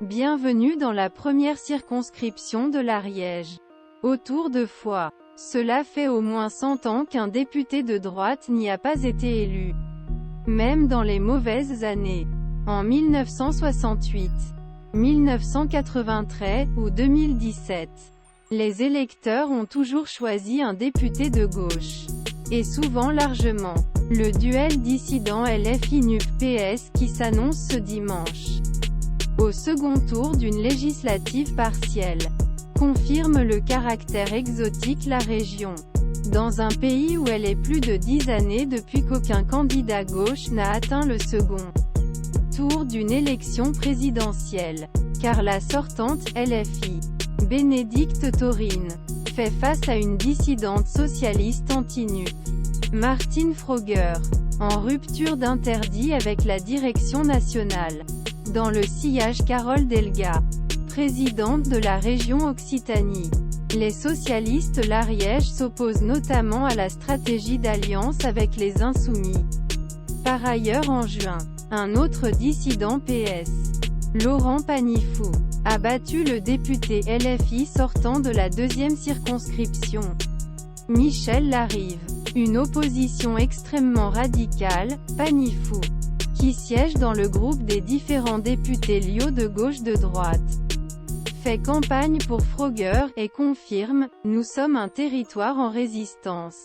Bienvenue dans la première circonscription de l'Ariège. Autour de Foix. Cela fait au moins 100 ans qu'un député de droite n'y a pas été élu. Même dans les mauvaises années. En 1968, 1993 ou 2017. Les électeurs ont toujours choisi un député de gauche. Et souvent largement. Le duel dissident LFI-NUP-PS qui s'annonce ce dimanche, au second tour d'une législative partielle, confirme le caractère exotique la région. Dans un pays où elle est plus de 10 années depuis qu'aucun candidat gauche n'a atteint le second tour d'une élection présidentielle. Car la sortante, LFI, Bénédicte Taurine, fait face à une dissidente socialiste anti-NUP, Martine Froger, en rupture d'interdit avec la direction nationale. Dans le sillage Carole Delga, présidente de la région Occitanie. Les socialistes l'Ariège s'opposent notamment à la stratégie d'alliance avec les Insoumis. Par ailleurs en juin, un autre dissident PS, Laurent Panifou, a battu le député LFI sortant de la deuxième circonscription, Michel Larive. Une opposition extrêmement radicale, Panifou, qui siège dans le groupe des différents députés liaux de gauche de droite, fait campagne pour Froger et confirme « Nous sommes un territoire en résistance ».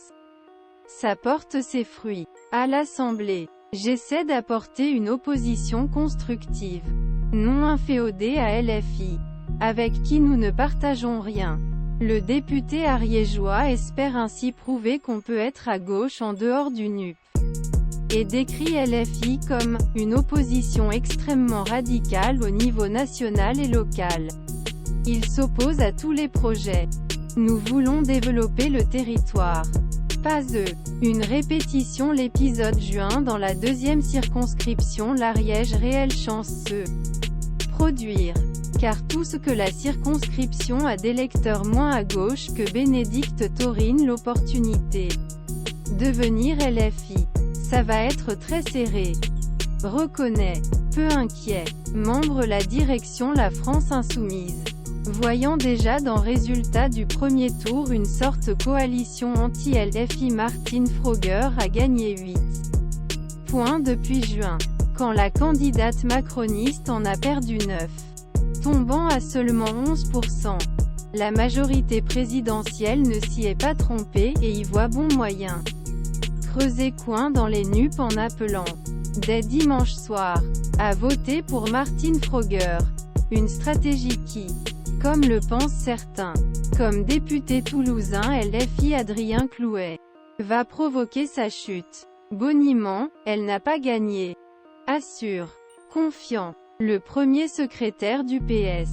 Ça porte ses fruits. À l'Assemblée, j'essaie d'apporter une opposition constructive, non inféodée à LFI, avec qui nous ne partageons rien. Le député ariégeois espère ainsi prouver qu'on peut être à gauche en dehors du NUP. Et décrit LFI comme « une opposition extrêmement radicale au niveau national et local ». Il s'oppose à tous les projets. Nous voulons développer le territoire. Pas eux. Une répétition l'épisode juin dans la deuxième circonscription l'Ariège réelle chance se produire. Car tout ce que la circonscription a d'électeurs moins à gauche que Bénédicte Taurine l'opportunité devenir LFI. Ça va être très serré. Reconnaît. Peu inquiet. Membre la direction La France Insoumise. Voyant déjà dans résultat du premier tour une sorte coalition anti-LFI Martine Froger a gagné 8 points depuis juin, quand la candidate macroniste en a perdu 9. Tombant à seulement 11%. La majorité présidentielle ne s'y est pas trompée et y voit bon moyen. Creuser coin dans les NUP en appelant, dès dimanche soir, à voter pour Martine Froger. Une stratégie qui, comme le pensent certains, comme député toulousain LFI Adrien Clouet, va provoquer sa chute. Boniment, elle n'a pas gagné. Assure. Confiant. Le premier secrétaire du PS,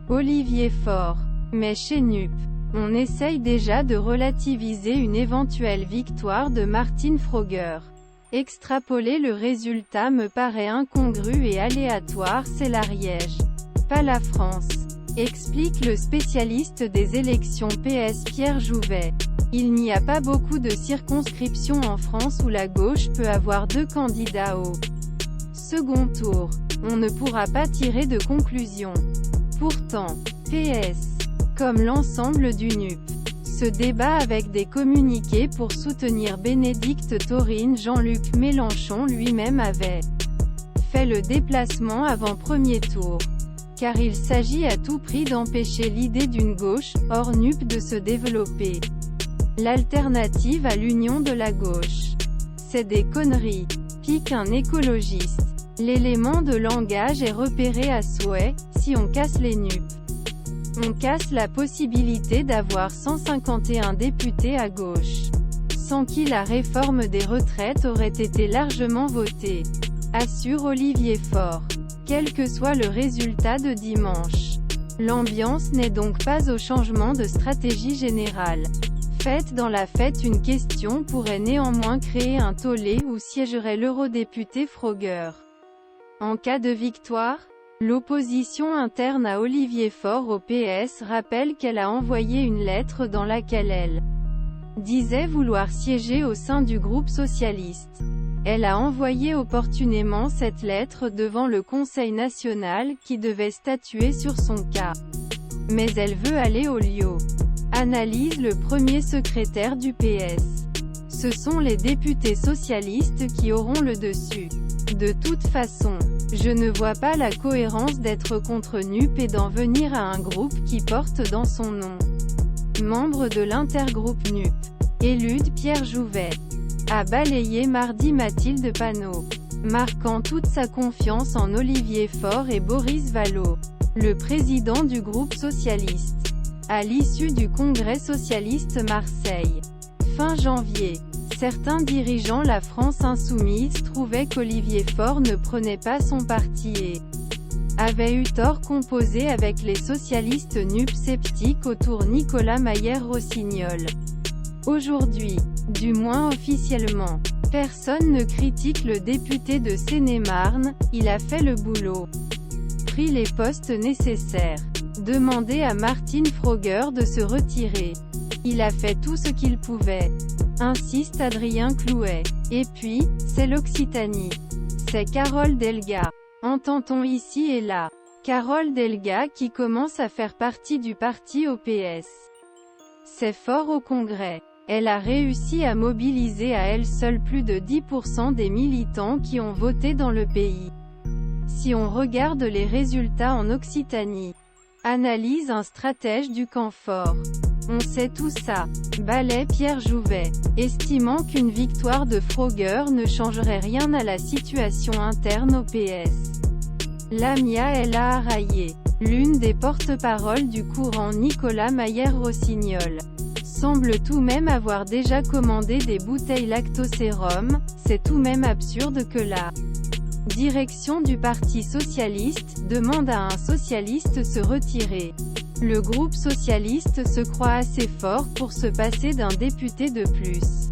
Olivier Faure. Mais chez NUP, on essaye déjà de relativiser une éventuelle victoire de Martine Froger. Extrapoler le résultat me paraît incongru et aléatoire, c'est l'Ariège, pas la France, explique le spécialiste des élections PS Pierre Jouvet. Il n'y a pas beaucoup de circonscriptions en France où la gauche peut avoir 2 candidats au second tour. On ne pourra pas tirer de conclusion. Pourtant, PS, comme l'ensemble du NUP, se débat avec des communiqués pour soutenir Bénédicte Taurine. Jean-Luc Mélenchon lui-même avait fait le déplacement avant premier tour. Car il s'agit à tout prix d'empêcher l'idée d'une gauche, hors NUP de se développer. L'alternative à l'union de la gauche. C'est des conneries, pique un écologiste. L'élément de langage est repéré à souhait. Si on casse les NUP, on casse la possibilité d'avoir 151 députés à gauche, sans qui la réforme des retraites aurait été largement votée, assure Olivier Faure. Quel que soit le résultat de dimanche, l'ambiance n'est donc pas au changement de stratégie générale. Faite dans la fête, une question pourrait néanmoins créer un tollé où siégerait l'eurodéputé Froger. En cas de victoire, l'opposition interne à Olivier Faure au PS rappelle qu'elle a envoyé une lettre dans laquelle elle disait vouloir siéger au sein du groupe socialiste. Elle a envoyé opportunément cette lettre devant le Conseil national qui devait statuer sur son cas. Mais elle veut aller au lieu. Analyse le premier secrétaire du PS. Ce sont les députés socialistes qui auront le dessus. De toute façon, je ne vois pas la cohérence d'être contre NUP et d'en venir à un groupe qui porte dans son nom. Membre de l'intergroupe NUP. Élude Pierre Jouvet. A balayé mardi Mathilde Panot, marquant toute sa confiance en Olivier Faure et Boris Vallaud, le président du groupe socialiste. À l'issue du congrès socialiste Marseille. Fin janvier. Certains dirigeants La France Insoumise trouvaient qu'Olivier Faure ne prenait pas son parti et avait eu tort composé avec les socialistes NUP sceptiques autour Nicolas Mayer-Rossignol. Aujourd'hui, du moins officiellement, personne ne critique le député de Seine-et-Marne, il a fait le boulot. Pris les postes nécessaires. Demandé à Martine Froger de se retirer. Il a fait tout ce qu'il pouvait. Insiste Adrien Clouet. Et puis, c'est l'Occitanie. C'est Carole Delga. Entend-on ici et là. Carole Delga qui commence à faire partie du parti au PS. C'est fort au Congrès. Elle a réussi à mobiliser à elle seule plus de 10% des militants qui ont voté dans le pays. Si on regarde les résultats en Occitanie. Analyse un stratège du camp fort. On sait tout ça. Balaie Pierre Jouvet. Estimant qu'une victoire de Froger ne changerait rien à la situation interne au PS. Lamia elle a raillé. L'une des porte-paroles du courant Nicolas Mayer-Rossignol. Semble tout de même avoir déjà commandé des bouteilles lactosérum, c'est tout de même absurde que la direction du Parti socialiste demande à un socialiste se retirer. Le groupe socialiste se croit assez fort pour se passer d'un député de plus.